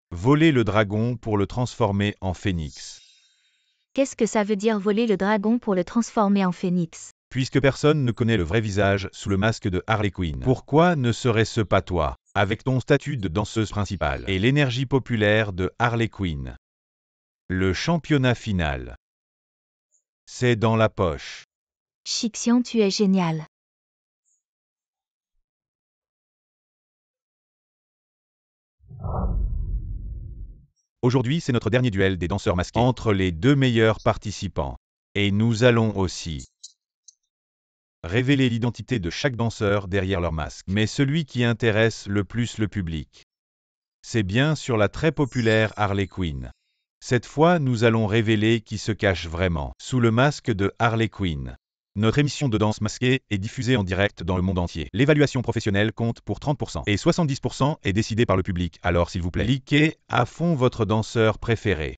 Speaker 2: Voler le dragon pour le transformer en phénix.
Speaker 1: Qu'est-ce que ça veut dire voler le dragon pour le transformer en phénix?
Speaker 2: Puisque personne ne connaît le vrai visage sous le masque de Harley Quinn, pourquoi ne serait-ce pas toi, avec ton statut de danseuse principale et l'énergie populaire de Harley Quinn? Le championnat final. C'est dans la poche.
Speaker 1: Xixian, tu es génial.
Speaker 2: Aujourd'hui, c'est notre dernier duel des danseurs masqués entre les deux meilleurs participants. Et nous allons aussi révéler l'identité de chaque danseur derrière leur masque. Mais celui qui intéresse le plus le public, c'est bien sûr la très populaire Harley Quinn. Cette fois, nous allons révéler qui se cache vraiment sous le masque de Harley Quinn. Notre émission de danse masquée est diffusée en direct dans le monde entier. L'évaluation professionnelle compte pour 30% et 70% est décidée par le public. Alors s'il vous plaît, likez à fond votre danseur préféré.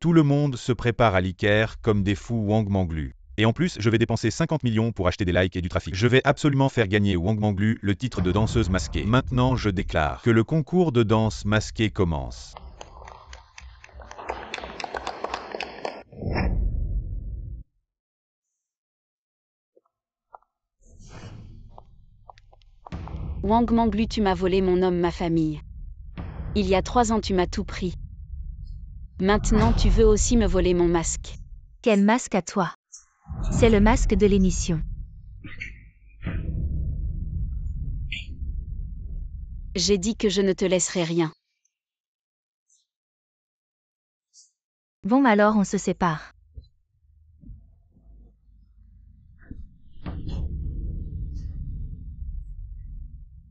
Speaker 2: Tout le monde se prépare à liker comme des fous Wang Manglu. Et en plus, je vais dépenser 50 millions pour acheter des likes et du trafic. Je vais absolument faire gagner Wang Manglu le titre de danseuse masquée. Maintenant, je déclare que le concours de danse masquée commence.
Speaker 3: Wang Manglu, tu m'as volé mon homme, ma famille. Il y a 3 ans, tu m'as tout pris. Maintenant, tu veux aussi me voler mon masque.
Speaker 1: Quel masque à toi? C'est le masque de l'émission.
Speaker 3: J'ai dit que je ne te laisserai rien.
Speaker 1: Bon, alors on se sépare.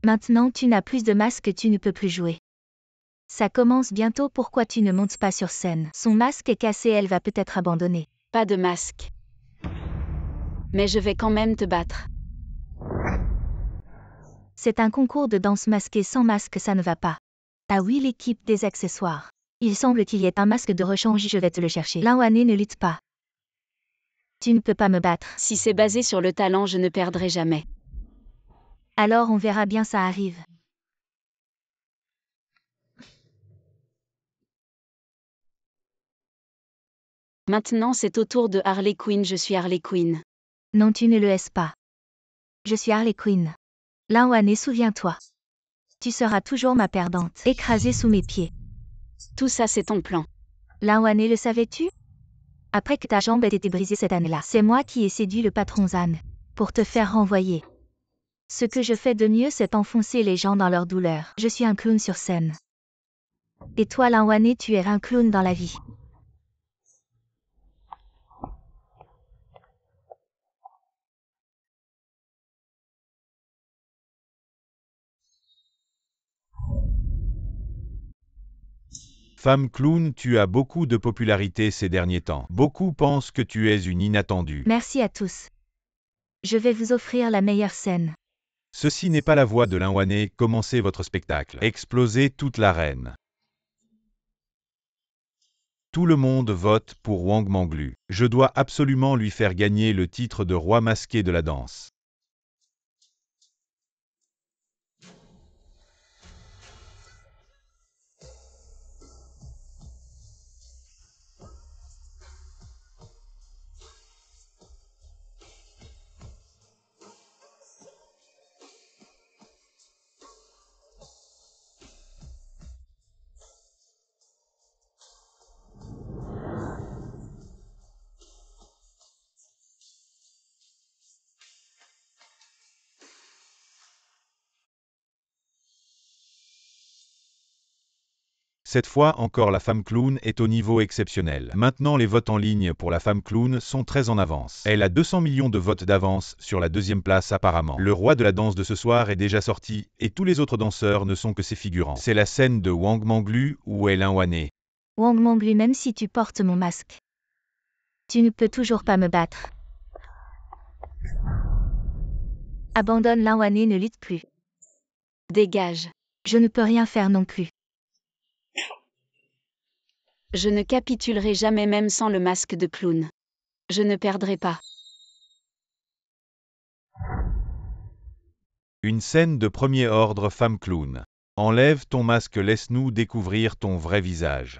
Speaker 1: Maintenant tu n'as plus de masque, tu ne peux plus jouer. Ça commence bientôt, pourquoi tu ne montes pas sur scène? Son masque est cassé, elle va peut-être abandonner.
Speaker 3: Pas de masque. Mais je vais quand même te battre.
Speaker 1: C'est un concours de danse masquée, sans masque ça ne va pas. Ah oui, l'équipe des accessoires. Il semble qu'il y ait un masque de rechange, je vais te le chercher. Lan Wanné, ne lutte pas. Tu ne peux pas me battre.
Speaker 3: Si c'est basé sur le talent, je ne perdrai jamais.
Speaker 1: Alors on verra bien, ça arrive.
Speaker 3: Maintenant c'est au tour de Harley Quinn, je suis Harley Quinn.
Speaker 1: Non, tu ne le es pas. Je suis Harley Quinn. Lan Wanné, souviens-toi. Tu seras toujours ma perdante, écrasée sous mes pieds.
Speaker 3: Tout ça c'est ton plan.
Speaker 1: Lan Wanné, le savais-tu? Après que ta jambe ait été brisée cette année-là, c'est moi qui ai séduit le patron Zan pour te faire renvoyer. Ce que je fais de mieux, c'est enfoncer les gens dans leur douleur. Je suis un clown sur scène. Et toi, Lan Wanné, tu es un clown dans la vie.
Speaker 2: Femme clown, tu as beaucoup de popularité ces derniers temps. Beaucoup pensent que tu es une inattendue.
Speaker 1: Merci à tous. Je vais vous offrir la meilleure scène.
Speaker 2: Ceci n'est pas la voix de Lan Wanné, commencez votre spectacle. Explosez toute l'arène. Tout le monde vote pour Wang Manglu. Je dois absolument lui faire gagner le titre de roi masqué de la danse. Cette fois encore la femme clown est au niveau exceptionnel. Maintenant les votes en ligne pour la femme clown sont très en avance. Elle a 200 millions de votes d'avance sur la deuxième place apparemment. Le roi de la danse de ce soir est déjà sorti et tous les autres danseurs ne sont que ses figurants. C'est la scène de Wang Manglu où est Linwanné.
Speaker 1: Wang Manglu, même si tu portes mon masque, tu ne peux toujours pas me battre. Abandonne, Linwanné ne lutte plus.
Speaker 3: Dégage.
Speaker 1: Je ne peux rien faire non plus.
Speaker 3: Je ne capitulerai jamais même sans le masque de clown. Je ne perdrai pas.
Speaker 2: Une scène de premier ordre femme clown. Enlève ton masque, laisse-nous découvrir ton vrai visage.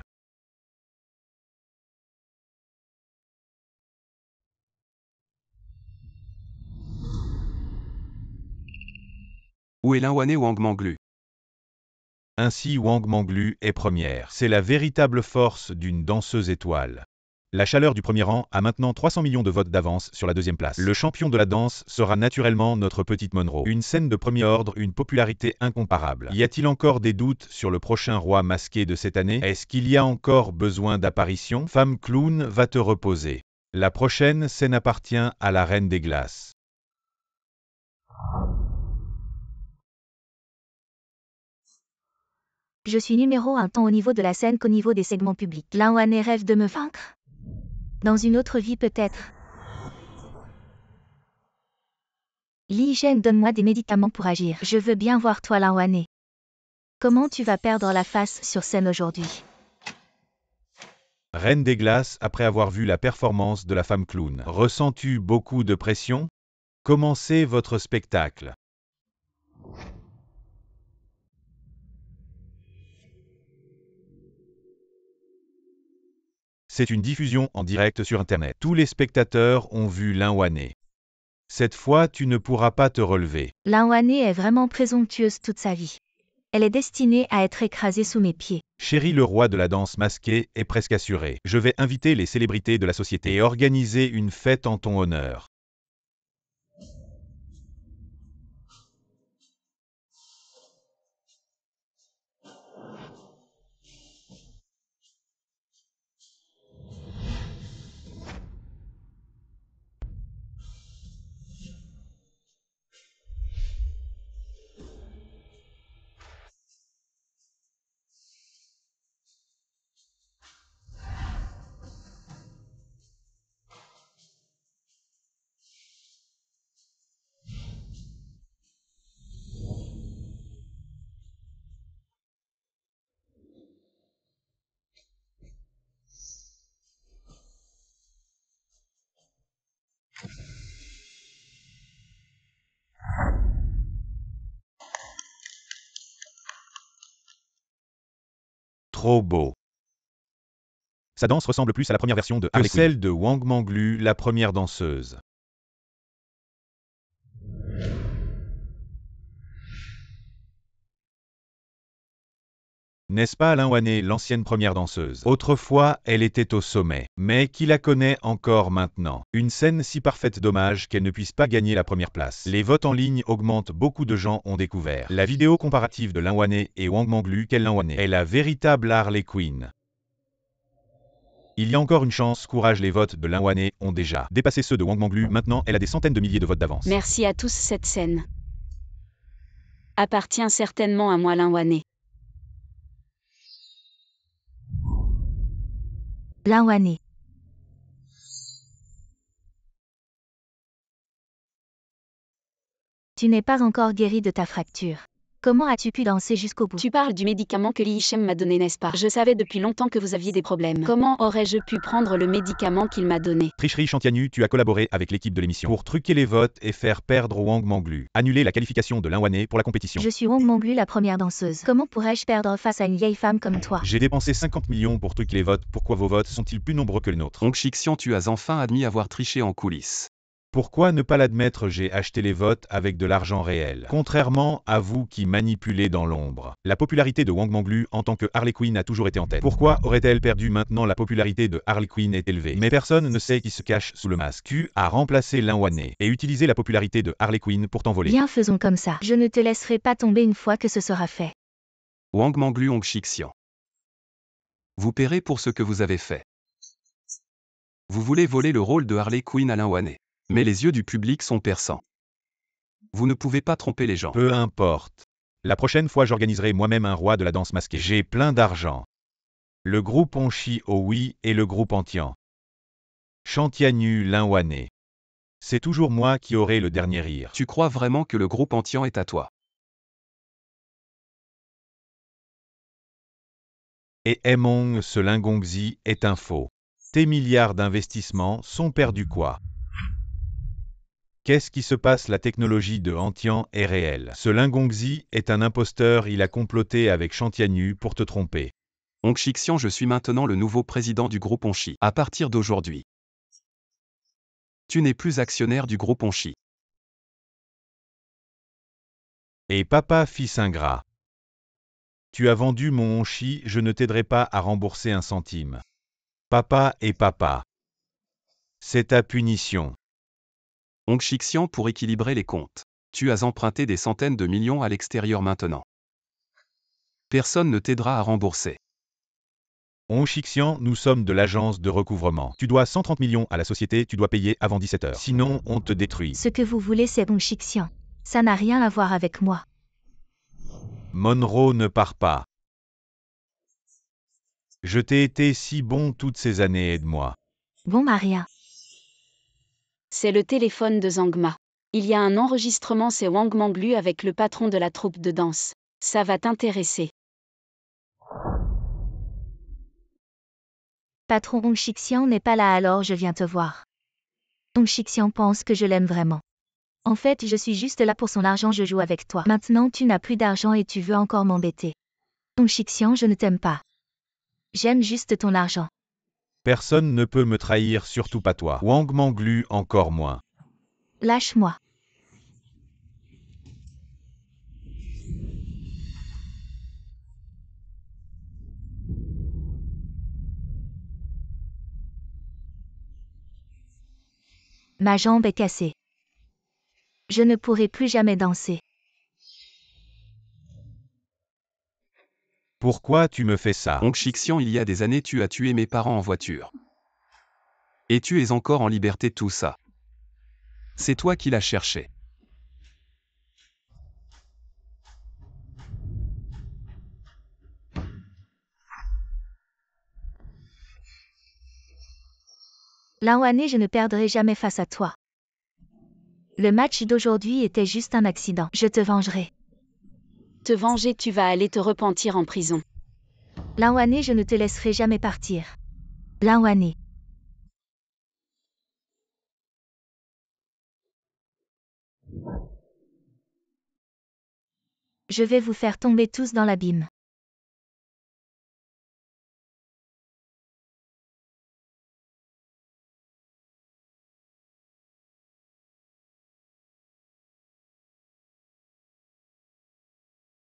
Speaker 4: Où est Linwanné Wang Manglu?
Speaker 2: Ainsi Wang Manglu est première. C'est la véritable force d'une danseuse étoile. La chaleur du premier rang a maintenant 300 millions de votes d'avance sur la deuxième place. Le champion de la danse sera naturellement notre petite Monroe. Une scène de premier ordre, une popularité incomparable. Y a-t-il encore des doutes sur le prochain roi masqué de cette année? Est-ce qu'il y a encore besoin d'apparition? Femme clown, va te reposer. La prochaine scène appartient à la Reine des Glaces.
Speaker 1: Je suis numéro 1 tant au niveau de la scène qu'au niveau des segments publics. Linwanné rêve de me vaincre? Dans une autre vie peut-être. Li Zhen, donne-moi des médicaments pour agir. Je veux bien voir toi, Linwanné. Comment tu vas perdre la face sur scène aujourd'hui?
Speaker 2: Reine des Glaces, après avoir vu la performance de la femme clown, ressens-tu beaucoup de pression? Commencez votre spectacle. C'est une diffusion en direct sur Internet. Tous les spectateurs ont vu Linwanné. Cette fois, tu ne pourras pas te relever.
Speaker 1: Linwanné est vraiment présomptueuse toute sa vie. Elle est destinée à être écrasée sous mes pieds.
Speaker 2: Chéri, le roi de la danse masquée est presque assuré. Je vais inviter les célébrités de la société et organiser une fête en ton honneur. Trop beau. Sa danse ressemble plus à la première version de Harley Quinn que celle de Wang Manglu, la première danseuse. N'est-ce pas Linwanné, l'ancienne première danseuse? Autrefois, elle était au sommet. Mais qui la connaît encore maintenant? Une scène si parfaite, dommage qu'elle ne puisse pas gagner la première place. Les votes en ligne augmentent, beaucoup de gens ont découvert la vidéo comparative de Linwanné et Wang Manglu. Quelle Linwanné est la véritable Harley Quinn. Il y a encore une chance, courage, les votes de Linwanné ont déjà dépassé ceux de Wang Manglu. Maintenant, elle a des centaines de milliers de votes d'avance.
Speaker 3: Merci à tous, cette scène appartient certainement à moi, Linwanné.
Speaker 1: Linwanné. Tu n'es pas encore guéri de ta fracture. Comment as-tu pu danser jusqu'au bout?
Speaker 3: Tu parles du médicament que Li Zhen m'a donné, n'est-ce pas? Je savais depuis longtemps que vous aviez des problèmes. Comment aurais-je pu prendre le médicament qu'il m'a donné?
Speaker 2: Tricherie, Chantianu, tu as collaboré avec l'équipe de l'émission pour truquer les votes et faire perdre Wang Manglu. Annuler la qualification de Linwanné pour la compétition.
Speaker 1: Je suis Wang Manglu, la première danseuse. Comment pourrais-je perdre face à une vieille femme comme toi?
Speaker 2: J'ai dépensé 50 millions pour truquer les votes. Pourquoi vos votes sont-ils plus nombreux que les nôtres?
Speaker 4: Hong Xixian, tu as enfin admis avoir triché en coulisses.
Speaker 2: Pourquoi ne pas l'admettre? J'ai acheté les votes avec de l'argent réel. Contrairement à vous qui manipulez dans l'ombre. La popularité de Wang Manglu en tant que Harley Quinn a toujours été en tête. Pourquoi aurait-elle perdu? Maintenant la popularité de Harley Quinn est élevée. Mais personne ne sait qui se cache sous le masque. Tu as remplacé Linwanné et utilisé la popularité de Harley Quinn pour t'envoler.
Speaker 1: Bien, faisons comme ça. Je ne te laisserai pas tomber une fois que ce sera fait.
Speaker 4: Wang Manglu, Hong Xixian. Vous paierez pour ce que vous avez fait. Vous voulez voler le rôle de Harley Quinn à Linwanné. Mais les yeux du public sont perçants. Vous ne pouvez pas tromper les gens.
Speaker 2: Peu importe. La prochaine fois j'organiserai moi-même un roi de la danse masquée. J'ai plein d'argent. Le groupe Onchi au oui et le groupe Antian. Chantianu Linwanné. C'est toujours moi qui aurai le dernier rire.
Speaker 4: Tu crois vraiment que le groupe Antian est à toi?
Speaker 2: Et Emong ce Lingongzi est un faux. Tes milliards d'investissements sont perdus quoi? Qu'est-ce qui se passe? La technologie de Antian est réelle. Ce Lingongzi est un imposteur, il a comploté avec Chantianu pour te tromper.
Speaker 4: Onxixian, je suis maintenant le nouveau président du groupe Onchi. À partir d'aujourd'hui, tu n'es plus actionnaire du groupe Onchi.
Speaker 2: Et papa fils ingrat. Tu as vendu mon Onchi, je ne t'aiderai pas à rembourser un centime. Papa et papa. C'est ta punition.
Speaker 4: Onxixian, pour équilibrer les comptes. Tu as emprunté des centaines de millions à l'extérieur maintenant. Personne ne t'aidera à rembourser.
Speaker 2: Onxixian, nous sommes de l'agence de recouvrement. Tu dois 130 millions à la société, tu dois payer avant 17 heures. Sinon, on te détruit.
Speaker 1: Ce que vous voulez, c'est Onxixian. Ça n'a rien à voir avec moi.
Speaker 2: Monroe ne part pas. Je t'ai été si bon toutes ces années, aide-moi.
Speaker 1: Bon Maria.
Speaker 3: C'est le téléphone de Zangma. Il y a un enregistrement, c'est Wang Manglu avec le patron de la troupe de danse. Ça va t'intéresser.
Speaker 1: Patron Onxixian n'est pas là, alors je viens te voir. Onxixian pense que je l'aime vraiment. En fait, je suis juste là pour son argent, je joue avec toi. Maintenant, tu n'as plus d'argent et tu veux encore m'embêter. Onxixian, je ne t'aime pas. J'aime juste ton argent.
Speaker 2: Personne ne peut me trahir, surtout pas toi. Wang Manglu encore moins.
Speaker 1: Lâche-moi. Ma jambe est cassée. Je ne pourrai plus jamais danser.
Speaker 2: Pourquoi tu me fais ça?
Speaker 4: Onxixian, il y a des années, tu as tué mes parents en voiture. Et tu es encore en liberté, tout ça. C'est toi qui l'as cherché.
Speaker 1: Linwanné, je ne perdrai jamais face à toi. Le match d'aujourd'hui était juste un accident. Je te vengerai.
Speaker 3: Te venger, tu vas aller te repentir en prison.
Speaker 1: Linwanné, je ne te laisserai jamais partir. Linwanné. Je vais vous faire tomber tous dans l'abîme.